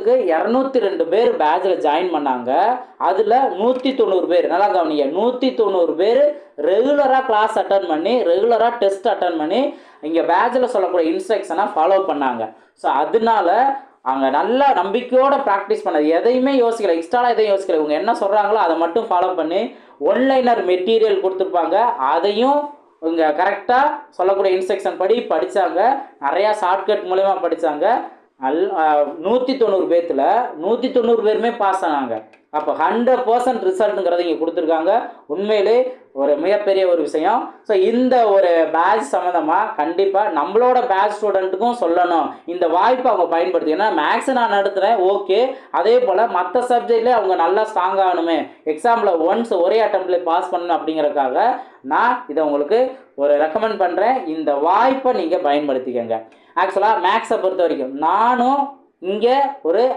மாதத்துக்கு 202 பேர் பேட்சில் ஜாயின் பண்ணாங்க. அதில் 190 பேர், நல்லா கவனிங்க, 190 பேர் ரெகுலராக கிளாஸ் அட்டன் பண்ணி, ரெகுலராக டெஸ்ட் அட்டன் பண்ணி இங்கே பேட்சில் சொல்லக்கூடிய இன்ஸ்ட்ரக்ஷனை ஃபாலோ பண்ணாங்க. ஸோ அதனால அவங்க நல்லா நம்பிக்கையோடு ப்ராக்டிஸ் பண்ணது, எதையுமே யோசிக்கலை, எக்ஸ்ட்ராலாக எதையும் யோசிக்கலை. இவங்க என்ன சொல்கிறாங்களோ அதை மட்டும் ஃபாலோ பண்ணி ஒன்லைனர் மெட்டீரியல் கொடுத்துருப்பாங்க, அதையும் இவங்க கரெக்டாக சொல்லக்கூடிய இன்ஸ்ட்ரக்ஷன் படி படித்தாங்க. நிறையா ஷார்ட்கட் மூலமா படித்தாங்க. 190 பேர்த்தில் 190 பேருமே பாஸ் ஆனாங்க. அப்போ 100% ரிசல்ட்டுங்கிறத இங்கே கொடுத்துருக்காங்க. உண்மையிலே ஒரு மிகப்பெரிய ஒரு விஷயம். ஸோ இந்த ஒரு பேட்ச் சம்மந்தமாக கண்டிப்பாக நம்மளோட பேட்ச் ஸ்டூடெண்ட்டுக்கும் சொல்லணும், இந்த வாய்ப்பை அவங்க பயன்படுத்தி. ஏன்னா மேக்ஸ் நான் நடத்துகிறேன், ஓகே, அதே போல் மற்ற சப்ஜெக்ட்லேயே அவங்க நல்லா ஸ்ட்ராங் ஆகணுமே, எக்ஸாமில் ஒன்ஸ் ஒரே அட்டம்ப்டில் பாஸ் பண்ணணும் அப்படிங்கிறதுக்காக நான் இதை உங்களுக்கு ஒரு ரெக்கமெண்ட் பண்ணுறேன். இந்த வாய்ப்பை நீங்கள் பயன்படுத்திக்கங்க. ஆக்சுவலாக மேக்ஸை பொறுத்த வரைக்கும் நானும் இங்கே ஒரு